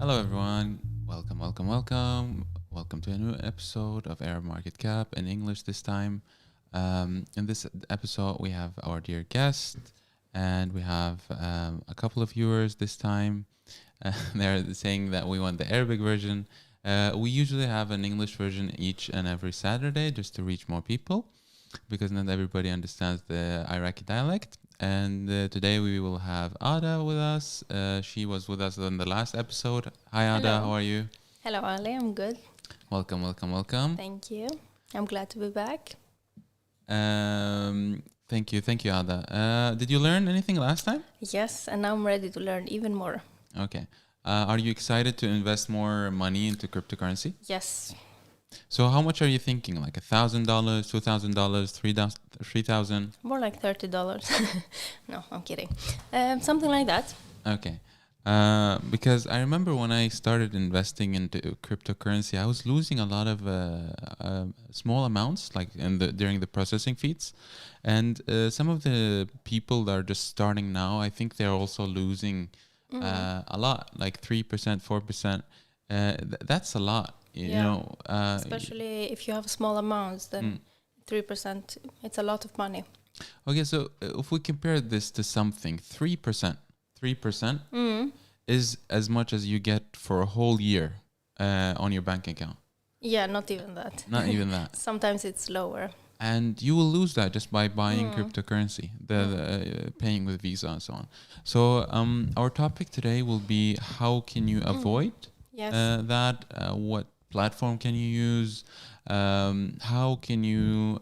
Hello everyone, welcome to a new episode of ArabMarketCap in English this time. In this episode we have our dear guest and we have a couple of viewers this time. They're saying that we want the Arabic version. We usually have an English version each and every Saturday just to reach more people because not everybody understands the Iraqi dialect. And today we will have Ada with us. She was with us in the last episode. Hi Ada, Hello. how are you? Hello, Ali. I'm good. Welcome. Thank you. I'm glad to be back. Thank you, Ada. Did you learn anything last time? Yes, and now I'm ready to learn even more. Okay. Are you excited to invest more money into cryptocurrency? Yes. So how much are you thinking? Like $1,000, $2,000, $3,000? More like $30. No, I'm kidding. Something like that. Okay. Because I remember when I started investing into cryptocurrency, I was losing a lot of small amounts, like during the processing fees. And some of the people that are just starting now, I think they're also losing a lot, like 3%, 4%. That's a lot. You know, especially if you have small amounts, then 3%, it's a lot of money. Okay, so if we compare this to something, 3% is as much as you get for a whole year on your bank account. Yeah, not even that. Not even that. Sometimes it's lower. And you will lose that just by buying cryptocurrency, the paying with Visa and so on. So our topic today will be how can you avoid that? What platform can you use? How can you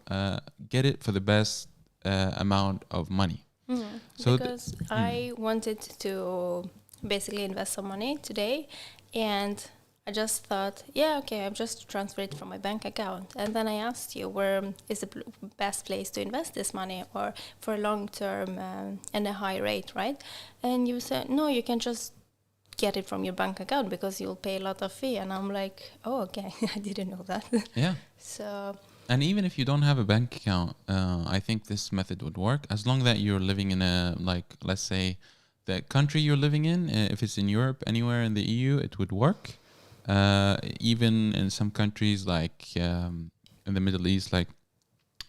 get it for the best amount of money? So because I wanted to basically invest some money today, and I just thought, I'll just transfer it from my bank account. And then I asked you, where is the best place to invest this money, or for a long term and a high rate, right? And you said, no, you can just get it from your bank account because you'll pay a lot of fee. And I'm like, oh, okay, I didn't know that. Yeah. So. And even if you don't have a bank account, I think this method would work as long that you're living in a, like, let's say the country you're living in, if it's in Europe, anywhere in the EU, it would work. Even in some countries like in the Middle East, like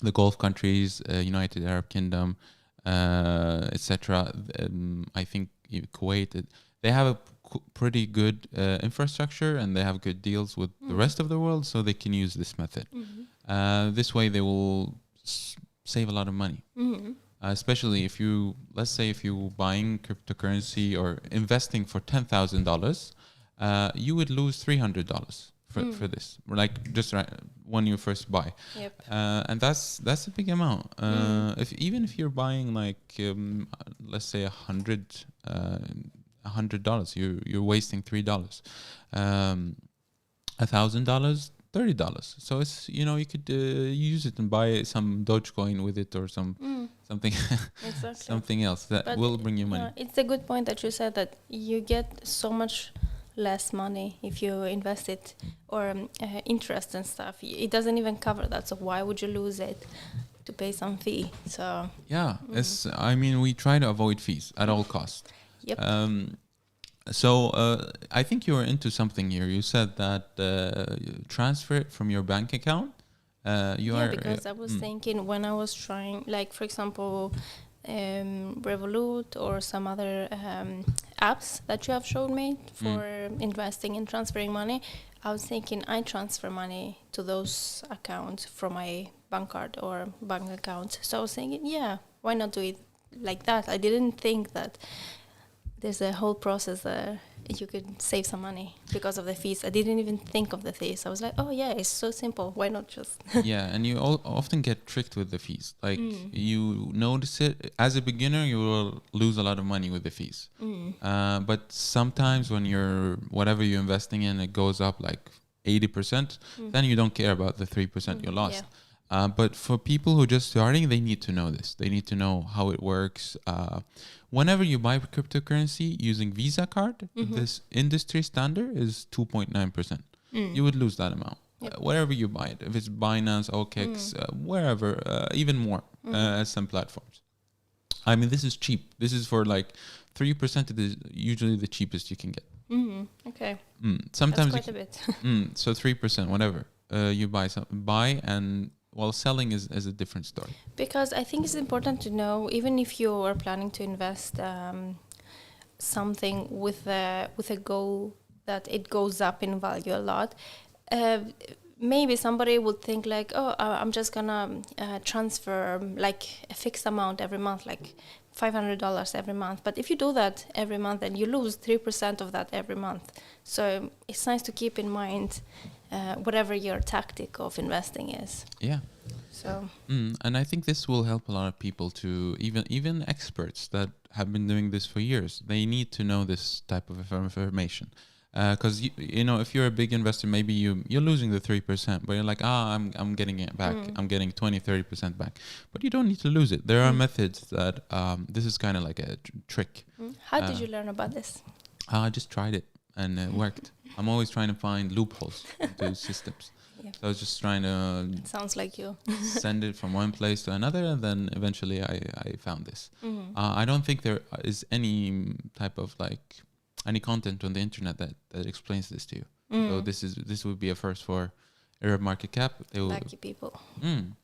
the Gulf countries, United Arab Kingdom, etc. I think Kuwait, they have a pretty good infrastructure and they have good deals with the rest of the world, so they can use this method. This way they will save a lot of money. Especially if you, let's say if you're buying cryptocurrency or investing for $10,000, you would lose $300 for this, like just when you first buy. Yep. And that's a big amount. Even if you're buying like let's say $100, you're wasting $3. $1,000, $30. So it's, you could use it and buy some Dogecoin with it or something Exactly. something else that will bring you money. It's a good point that you said that you get so much less money if you invest it, or interest and stuff. It doesn't even cover that. So why would you lose it to pay some fee? So we try to avoid fees at all costs. Yep. So I think you were into something here. You said that transfer it from your bank account. Because I was thinking when I was trying, like for example, Revolut or some other apps that you have showed me for investing and transferring money, I was thinking I transfer money to those accounts from my bank card or bank account. So I was thinking, why not do it like that? I didn't think that there's a whole process there you could save some money because of the fees. I didn't even think of the fees. I was like, oh yeah, it's so simple. Why not just? Yeah, and you often get tricked with the fees. Like you notice it as a beginner, you will lose a lot of money with the fees. But sometimes when whatever you're investing in, it goes up like 80%, then you don't care about the 3% you lost. But for people who are just starting, they need to know this. They need to know how it works. Whenever you buy cryptocurrency using Visa card, this industry standard is 2.9%. You would lose that amount. Wherever you buy it, if it's Binance, OKX, wherever, even more as some platforms. I mean, this is cheap. This is for like 3%. It is usually the cheapest you can get. Okay. Sometimes that's quite a bit. So 3%, whatever you buy, and while selling is a different story. Because I think it's important to know, even if you are planning to invest something with a goal that it goes up in value a lot, maybe somebody would think like, oh, I'm just gonna transfer like a fixed amount every month, like $500 every month. But if you do that every month, then you lose 3% of that every month. So it's nice to keep in mind whatever your tactic of investing is. Yeah. So. And I think this will help a lot of people to even experts that have been doing this for years. They need to know this type of information. Because you know, if you're a big investor, maybe you're losing the 3%, but you're like, I'm getting it back. I'm getting 20-30% back, but you don't need to lose it. There are methods that this is kind of like a trick. How did you learn about this? I just tried it and it worked. I'm always trying to find loopholes into systems. So I was just trying to. Sounds like you. Send it from one place to another, and then eventually I found this. I don't think there is any type of like any content on the internet that explains this to you. So this would be a first for ArabMarketCap. Lucky people. And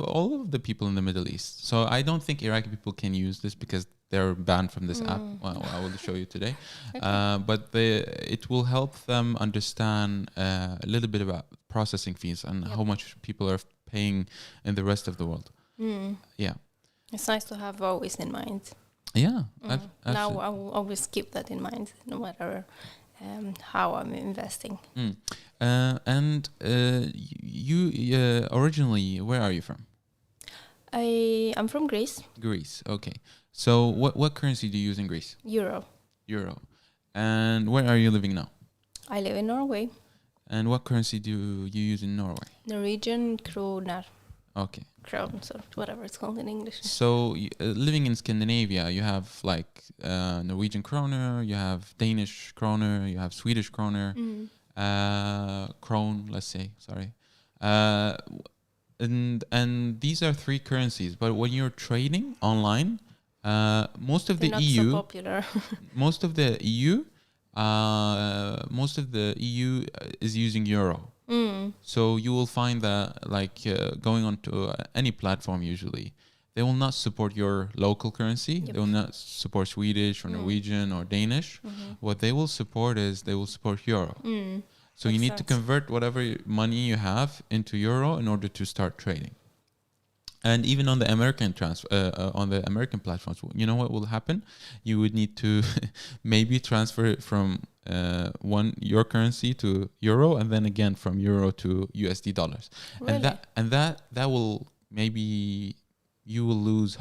all of the people in the Middle East. So I don't think Iraqi people can use this because they're banned from this app. Well, I will show you today. Okay. But it will help them understand a little bit about processing fees and how much people are paying in the rest of the world. Yeah. It's nice to have always in mind. Yeah. Now I will always keep that in mind, no matter how I'm investing. And you originally, where are you from? I'm from Greece. Greece, okay. So what currency do you use in Greece? Euro. And where are you living now? I live in Norway. And what currency do you use in Norway? Norwegian kroner. Okay. Crowns or whatever it's called in English. So living in Scandinavia, you have like Norwegian kroner, you have Danish kroner, you have Swedish kroner, krone, let's say, sorry. And these are three currencies, but when you're trading online, most of the EU, so popular. most of the EU is using euro. So you will find that like going on to any platform usually, they will not support your local currency. They will not support Swedish or Norwegian or Danish. What they will support is they will support euro. So you need to convert whatever money you have into euro in order to start trading. And even on the American platforms, you know what will happen? You would need to maybe transfer it from your currency to euro, and then again from euro to USD dollars. Really? And that will maybe you will lose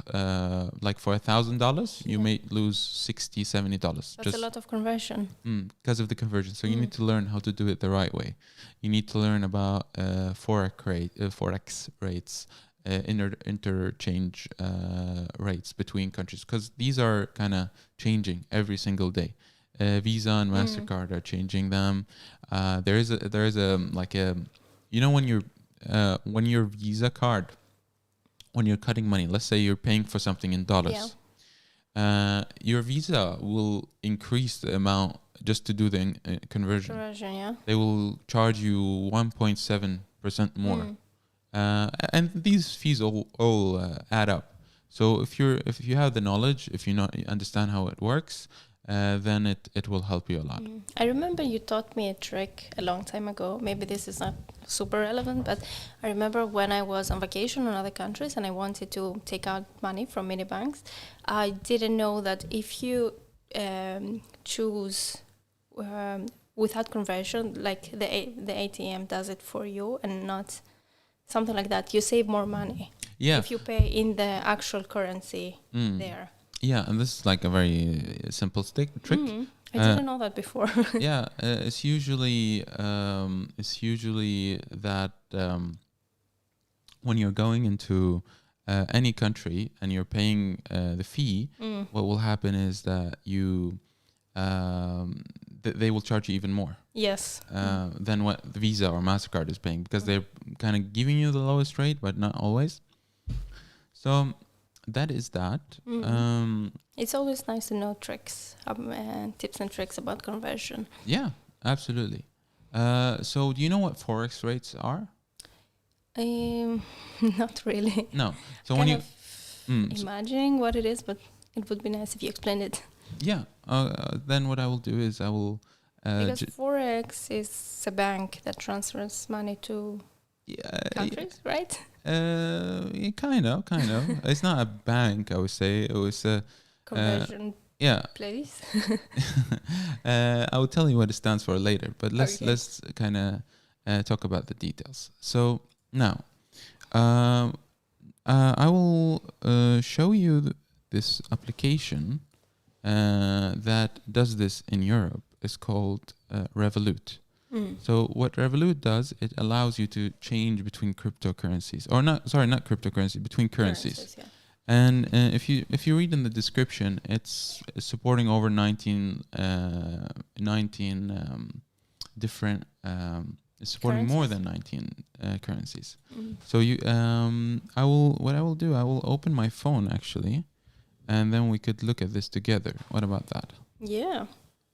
like for $1,000 you may lose $60-$70. That's a lot of conversion. Because of the conversion. So you need to learn how to do it the right way. You need to learn about forex rates. Interchange rates between countries, because these are kind of changing every single day. Visa and Mastercard are changing them. There is a like a, you know, when your Visa card, when you're cutting money, let's say you're paying for something in dollars, your Visa will increase the amount just to do the conversion. They will charge you 1.7% more. And these fees all add up. So if you have the knowledge, if you understand how it works, then it will help you a lot. I remember you taught me a trick a long time ago. Maybe this is not super relevant, but I remember when I was on vacation in other countries and I wanted to take out money from many banks, I didn't know that if you choose without conversion, like the ATM does it for you, and not something like that. You save more money if you pay in the actual currency there. Yeah, and this is like a very simple trick. I didn't know that before. Yeah, it's usually that when you're going into any country and you're paying the fee, what will happen is that you they will charge you even more. Yes. Than what the Visa or Mastercard is paying, because they're kind of giving you the lowest rate, but not always. So that is that. It's always nice to know tricks, tips and tricks about conversion. Yeah, absolutely. So do you know what Forex rates are? Not really. No. So when you imagining what it is, but it would be nice if you explained it. Yeah. Then what I will do is I will because Forex is a bank that transfers money to countries, right? Kind of. It's not a bank, I would say. It was a conversion place. I will tell you what it stands for later, but let's kind of talk about the details. So now, I will show you this application that does this in Europe. It's called Revolut. So what Revolut does, it allows you to change between cryptocurrencies, or not cryptocurrency, between currencies. And if you read in the description, it's supporting over 19 different. It's supporting more than 19 currencies. So I will open my phone actually, and then we could look at this together. What about that? Yeah.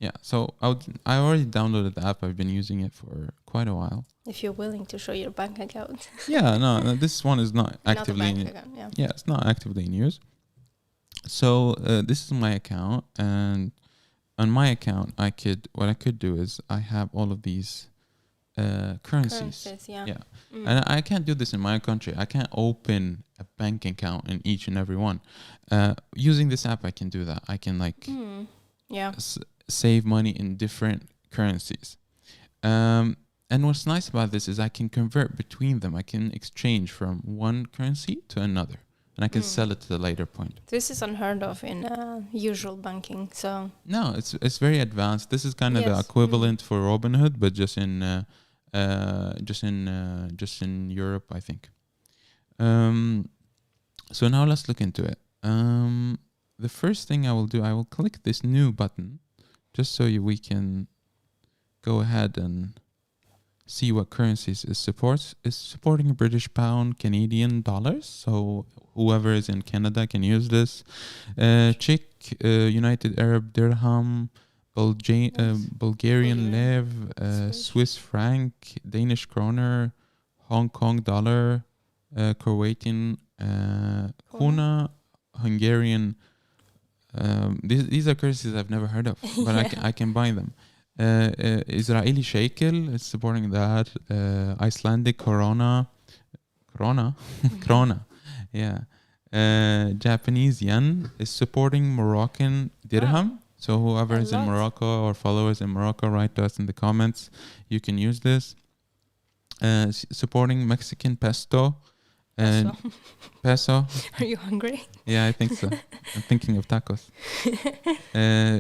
Yeah, so I already downloaded the app. I've been using it for quite a while. If you're willing to show your bank account. Yeah, no, this one is not actively it's not actively in use. So this is my account, and on my account, what I could do is I have all of these currencies. And I can't do this in my country. I can't open a bank account in each and every one. Using this app, I can do that. I can save money in different currencies. And what's nice about this is I can convert between them. I can exchange from one currency to another, and I can sell it to the later point. This is unheard of in usual banking. So no, it's very advanced. This is kind of the equivalent for Robinhood, but just in Europe, I think. So now let's look into it. The first thing I will do, I will click this new button, just so we can go ahead and see what currencies it supports. It's supporting British pound, Canadian dollars. So whoever is in Canada can use this. Czech, United Arab Dirham, Bulgarian lev, Swiss franc, Danish kroner, Hong Kong dollar, Croatian kuna, Hungarian. These are currencies I've never heard of, but I can buy them. Israeli shekel is supporting that. Icelandic krona. Yeah. Japanese yen is supporting Moroccan dirham. So whoever is in Morocco or followers in Morocco, write to us in the comments. You can use this. Supporting Mexican peso. Peso. Are you hungry? Yeah, I think so. I'm thinking of tacos.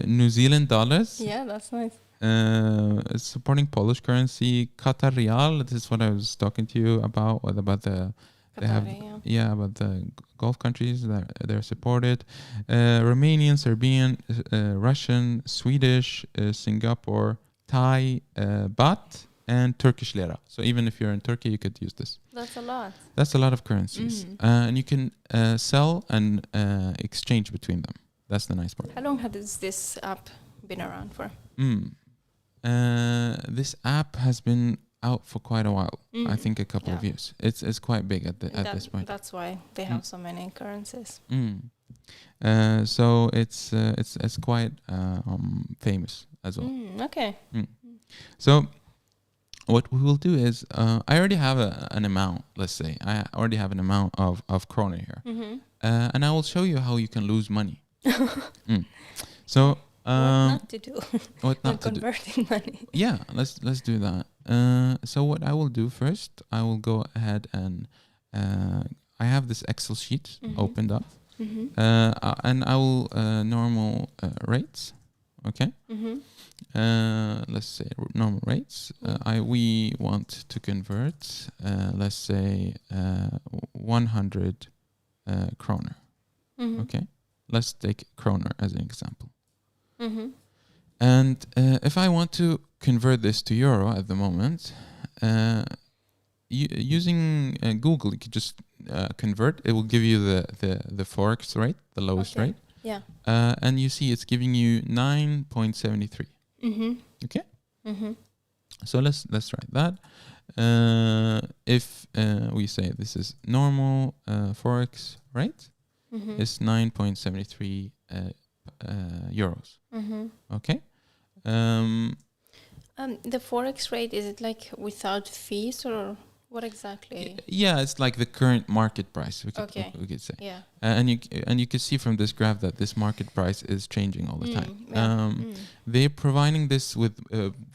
New Zealand dollars. Yeah, that's nice. It's supporting Polish currency. Qatar Rial. This is what I was talking to you about. What about the? They have about the Gulf countries that they're supported. Romanian, Serbian, Russian, Swedish, Singapore, Thai, baht, and Turkish lira. So even if you're in Turkey, you could use this. That's a lot. That's a lot of currencies. And you can sell and exchange between them. That's the nice part. How long has this app been around for? This app has been out for quite a while. I think a couple of years. It's quite big at this point. That's why they have so many currencies. So it's quite famous as well. Okay. So what we will do is I already have an amount. Let's say I already have an amount of krona here, and I will show you how you can lose money. So What not to do What when not to do? converting money? Yeah, let's do that. So what I will do first, I will go ahead and I have this Excel sheet opened up, and I will normal rates. Okay. Let's say normal rates. We want to convert. Let's say 100 kroner. Okay. Let's take kroner as an example. And if I want to convert this to euro at the moment, using Google, you could just convert. It will give you the forex rate, the lowest rate. Yeah. And you see it's giving you 9.73. Okay. So let's write that. If we say this is normal forex rate, it's 9.73 euros. Okay. The forex rate, is it like without fees or what exactly? Yeah, it's like the current market price. We could say. Yeah. And you can see from this graph that this market price is changing all the time. They're providing this with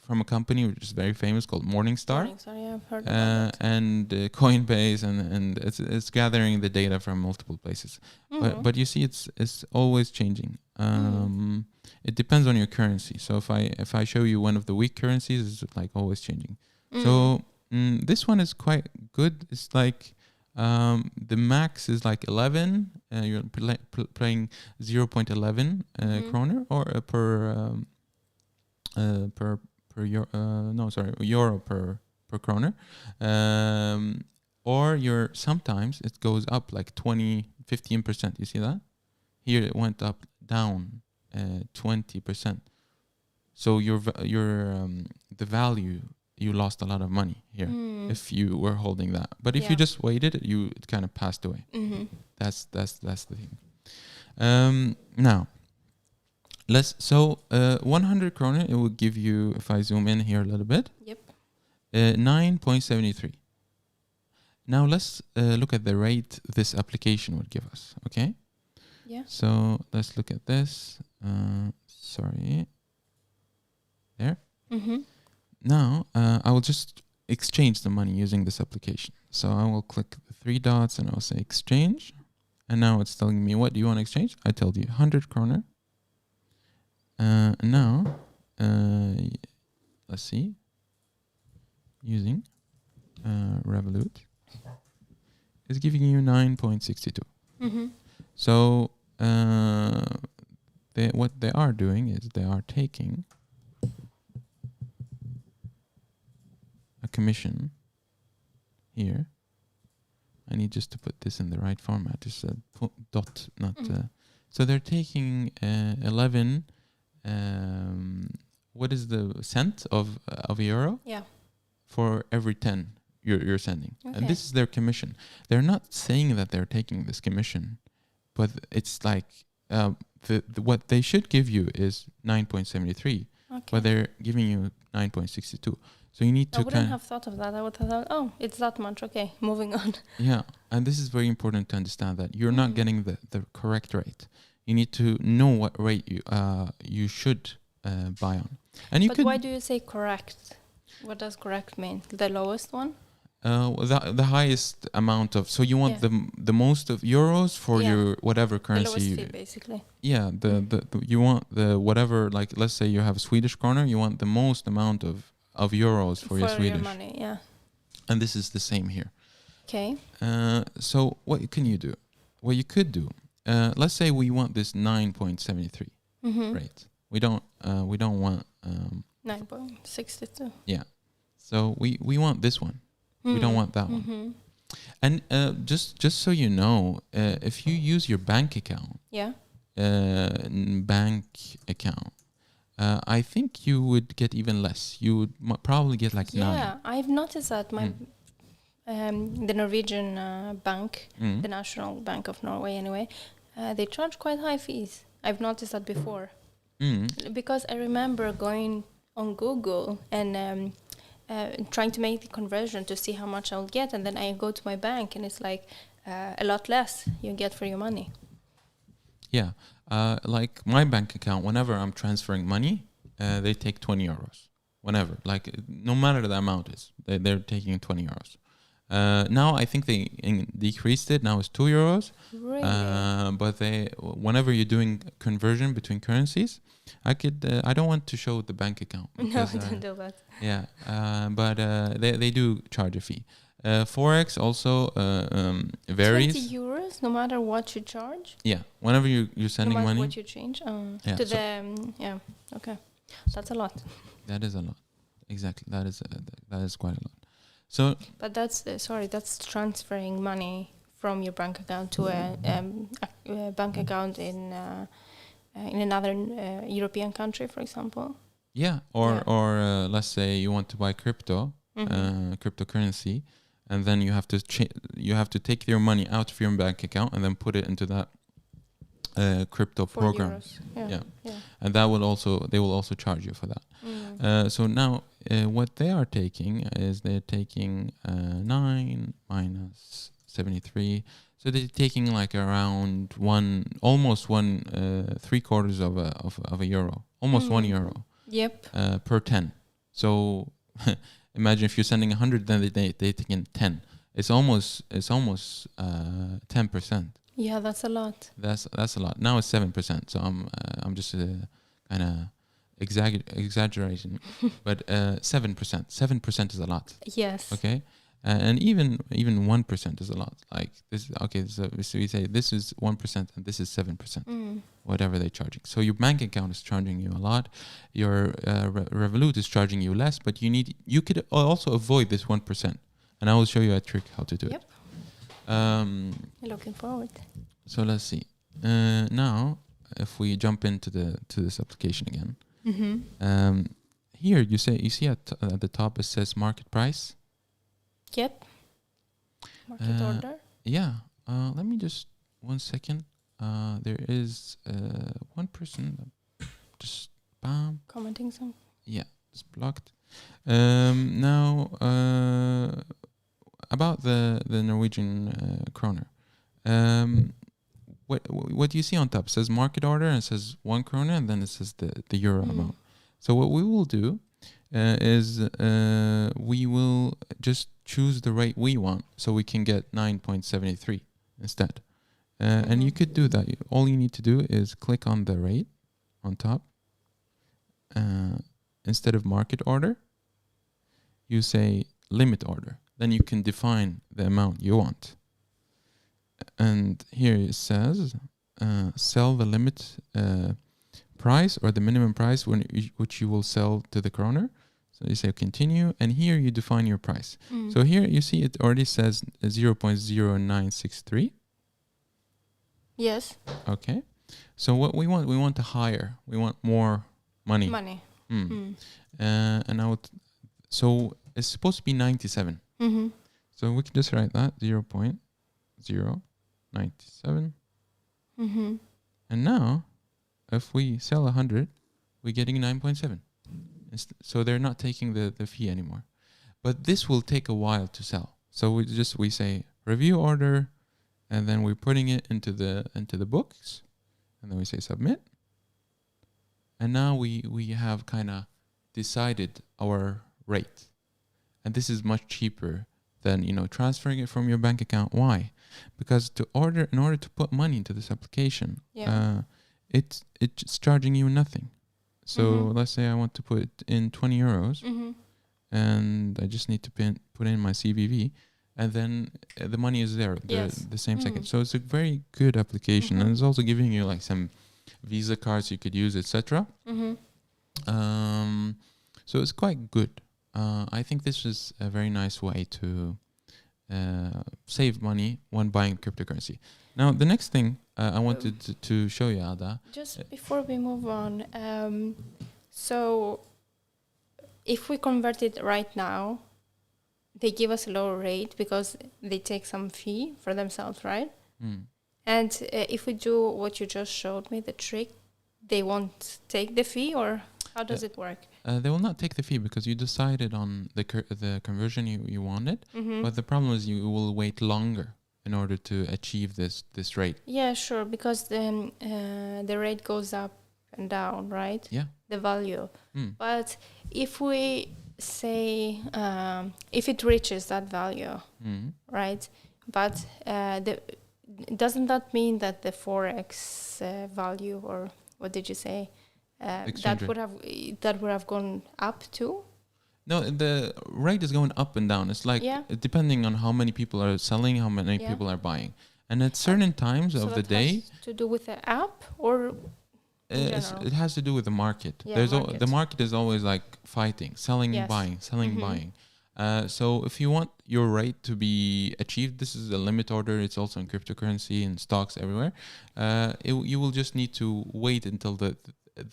from a company which is very famous called Morningstar. Morningstar, yeah, I've heard about that. And Coinbase, and it's gathering the data from multiple places. But you see, it's always changing. It depends on your currency. So if I show you one of the weak currencies, it's like always changing. So this one is quite good. It's like the max is like 11. You're playing 0.11 kroner or euro per kroner. Or sometimes it goes up like 15%. You see that? Here it went up down 20%. So the value, you lost a lot of money here if you were holding that. But if you just waited, it kind of passed away. That's the thing. Now, 100 kroner, it will give you, if I zoom in here a little bit, 9.73. Now let's look at the rate this application would give us. Okay. Yeah. So let's look at this. Sorry. There. Now, I will just exchange the money using this application. So I will click the 3 dots and I'll say exchange. And now it's telling me, what do you want to exchange? I told you 100 kroner. Now, let's see. Using Revolut. It's giving you 9.62. So what they are doing is they are taking a commission here. I need just to put this in the right format. Just a dot, not. So they're taking 11. What is the cent of euro? Yeah. For every 10 you're sending, and this is their commission. They're not saying that they're taking this commission, but it's like what they should give you is 9.73, but they're giving you 9.62. So you need to. I wouldn't have thought of that. I would have thought, oh, it's that much. Okay, moving on. Yeah, and this is very important to understand that you're not getting the correct rate. You need to know what rate you should buy on. And but why do you say correct? What does correct mean? The lowest one? The highest amount of. So you want the most of euros for your whatever currency. The lowest fee, basically. Yeah, you want the whatever, like let's say you have a Swedish krona, you want the most amount of euros for your Swedish. Your money, yeah. And this is the same here. Okay. So what can you do? What you could do, let's say we want this 9.73 rate. We don't want 9.62. Yeah. So we want this one. We don't want that one. And just so you know, if you use your bank account, I think you would get even less. You would probably get like 9. Yeah, I've noticed that my the Norwegian bank, the National Bank of Norway anyway, they charge quite high fees. I've noticed that before. Because I remember going on Google and trying to make the conversion to see how much I would get, and then I go to my bank and it's like a lot less you get for your money. Yeah. Like my bank account, whenever I'm transferring money, they take 20 euros. Whenever. Like, no matter the amount is, they're taking 20 euros. Now I think they decreased it. Now it's 2 euros. Really? But whenever you're doing conversion between currencies, I don't want to show the bank account. No, Because, don't do that. yeah. But they do charge a fee. Forex also varies. 20 euros, no matter what you charge? Yeah. Whenever you're No sending matter money. what you change? Yeah, To so- yeah, okay. That's a lot. That is a lot. Exactly. That is quite a lot. So But that's transferring money from your bank account to a bank account in another European country, for example. yeah, or let's say you want to buy cryptocurrency, and then you have to take your money out of your bank account and then put it into that crypto 4 program. euros. Yeah. Yeah. And they will also charge you for that. So now what they are taking is they're taking 9 minus 73. So they're taking like around almost 3/4 of a euro, almost 1 euro Yep. per 10. So imagine if you're sending 100, then they take in 10. It's almost 10%. Yeah, that's a lot. That's a lot. Now it's 7%. So I'm just kind of exaggerating, but 7%. 7% is a lot. Yes. Okay, and even 1% is a lot. Like this. Okay, so we say this is 1% and this is 7%. Whatever they're charging. So your bank account is charging you a lot. Your Revolut is charging you less, but you could also avoid this 1%. And I will show you a trick how to do Yep. it. Looking forward. So let's see. Now, if we jump into this application again, here you see at the top it says market price. Yep. Market order. Yeah. Let me just 1 second. There is one person that just bam. Commenting some. Yeah, it's blocked. Now about the Norwegian kroner. What do you see on top? It says market order and it says 1 kroner, and then it says the euro amount. So what we will do is we will just choose the rate we want, so we can get 9.73 instead. And you could do that. All you need to do is click on the rate on top. Instead of market order, you say limit order. Then you can define the amount you want. And here it says sell the limit price or the minimum price which you will sell to the kroner. So you say continue, and here you define your price. So here you see it already says 0.0963. Yes. Okay. So what we want to higher. We want more money. And so it's supposed to be 97. So we can just write that 0.097. And now, if we sell 100, we're getting 9.7. So they're not taking the fee anymore. But this will take a while to sell. So we say review order, and then we're putting it into the books, and then we say submit. And now we have kind of decided our rate. And this is much cheaper than transferring it from your bank account. Why? Because in order to put money into this application, it's charging you nothing. So let's say I want to put in 20 euros, and I just need to put in my CVV, and then the money is there the same second. So it's a very good application, and it's also giving you like some Visa cards you could use, etc. So it's quite good. I think this is a very nice way to save money when buying cryptocurrency. Now, the next thing I wanted to show you, Ada. Just before we move on, so if we convert it right now, they give us a lower rate because they take some fee for themselves, right? And if we do what you just showed me, the trick, they won't take the fee, or how does it work? They will not take the fee because you decided on the conversion you wanted, but the problem is you will wait longer in order to achieve this rate? Yeah, sure, because then the rate goes up and down, right? Yeah. The value. Mm. But if we say, if it reaches that value, Mm. right? But doesn't that mean that the forex value, or what did you say, Exchange rate. that would have gone up too? No, the rate is going up and down. It's like Yeah. depending on how many people are selling, how many Yeah. people are buying, and at certain times So of the that day, has to do with the app, or in general? it has to do with the market. Yeah, The market is always like fighting, selling, Yes. buying, selling, Mhm. buying. So if you want your rate to be achieved, this is a limit order. It's also in cryptocurrency and stocks everywhere. You will just need to wait until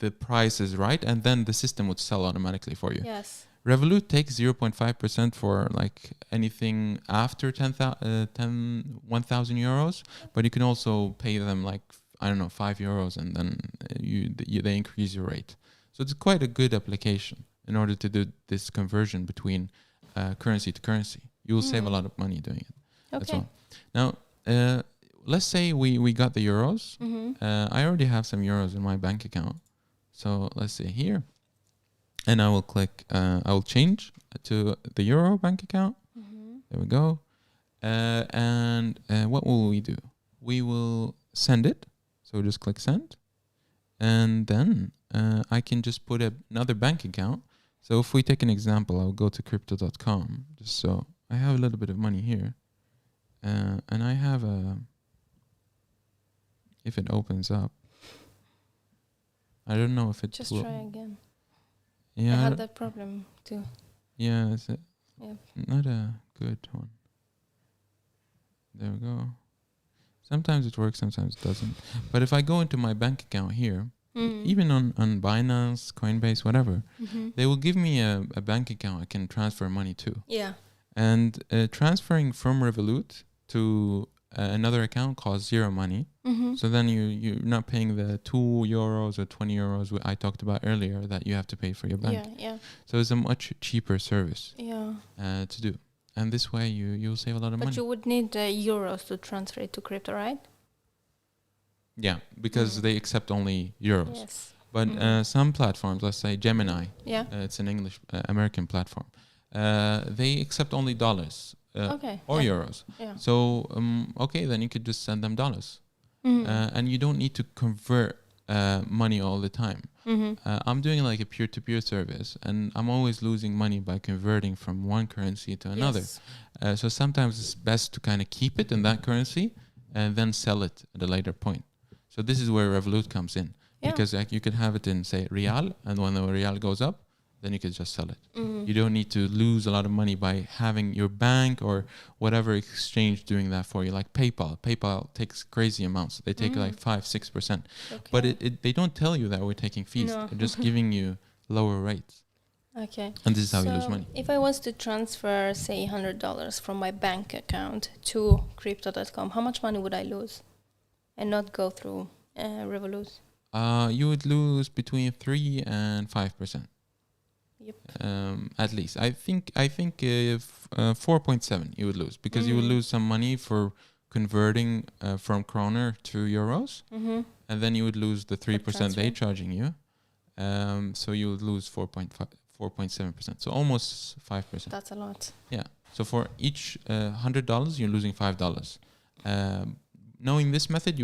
the price is right, and then the system would sell automatically for you. Yes. Revolut takes 0.5% for like anything after 1,000 euros, but you can also pay them like, I don't know, 5 euros, and then they increase your rate. So it's quite a good application in order to do this conversion between currency to currency. You will save a lot of money doing it. That's Okay. all. Now, let's say we got the euros. Mm-hmm. I already have some euros in my bank account. So let's say here. And I will click, I will change to the euro bank account. Mm-hmm. There we go. And what will we do? We will send it. So just click send. And then I can just put another bank account. So if we take an example, I'll go to crypto.com. Just so I have a little bit of money here. And I have if it opens up, I don't know if it Just will. try again. Yeah. I had that problem too. Yeah, it's Yep. not a good one. There we go. Sometimes it works, sometimes it doesn't. But if I go into my bank account here, even on Binance, Coinbase, whatever, they will give me a bank account I can transfer money to. Yeah. And transferring from Revolut to another account costs zero money. Mm-hmm. So then you're not paying the 2 euros or 20 euros I talked about earlier that you have to pay for your bank. Yeah. So it's a much cheaper service Yeah. to do. And this way you'll save a lot of money. But you would need euros to transfer it to crypto, right? Yeah, because they accept only euros. Yes. But some platforms, let's say Gemini, Yeah. it's an English American platform. They accept only dollars Okay. or Yeah. euros. Yeah. So okay, then you could just send them dollars, Mm-hmm. and you don't need to convert money all the time. Mm-hmm. I'm doing like a peer-to-peer service, and I'm always losing money by converting from one currency to another. Yes. So sometimes it's best to kind of keep it in that currency and then sell it at a later point. So this is where Revolut comes in, because like you can have it in, say, Real, and when the Real goes up, then you can just sell it. Mm-hmm. You don't need to lose a lot of money by having your bank or whatever exchange doing that for you, like PayPal. PayPal takes crazy amounts. They take like 5-6%. Okay. But they don't tell you that we're taking fees. No. They're just giving you lower rates. Okay. And this is how you lose money. If I was to transfer, say, $100 from my bank account to crypto.com, how much money would I lose and not go through Revolut? You would lose between 3 and 5%. Yep. At least. I think if 4.7 you would lose, because you would lose some money for converting from kroner to euros, and then you would lose the 3% they charging you. So you would lose 4.7%. So almost 5%. That's a lot. Yeah. So for each $100, you're losing $5. Knowing this method,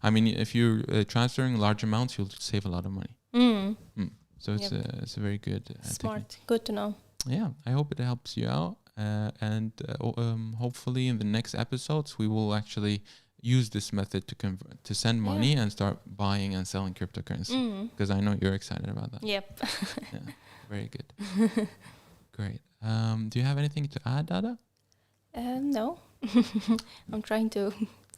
I mean, if you're transferring large amounts, you'll save a lot of money. So it's a very good Smart. technique. Good to know. Yeah, I hope it helps you out. And hopefully in the next episodes, we will actually use this method to send money and start buying and selling cryptocurrency. Because I know you're excited about that. Yep. Yeah, very good. Great. Do you have anything to add, Dada? No. I'm trying to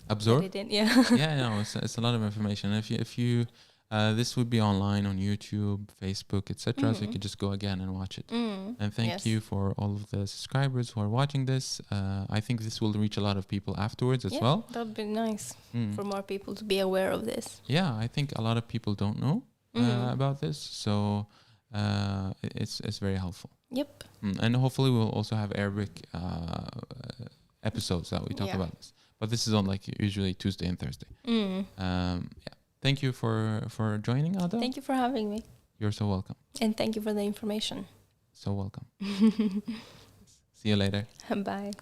Absorb? get it in. Yeah. Yeah, no, it's a lot of information. If you this would be online on YouTube, Facebook, etc. So you could just go again and watch it. And thank you for all of the subscribers who are watching this. I think this will reach a lot of people afterwards as well. That'd be nice for more people to be aware of this. Yeah, I think a lot of people don't know about this, so it's very helpful. Yep. And hopefully we'll also have episodes that we talk Yeah. about this. But this is on like usually Tuesday and Thursday. Yeah. Thank you for joining, Ada. Thank you for having me. You're so welcome. And thank you for the information. So welcome. See you later. Bye.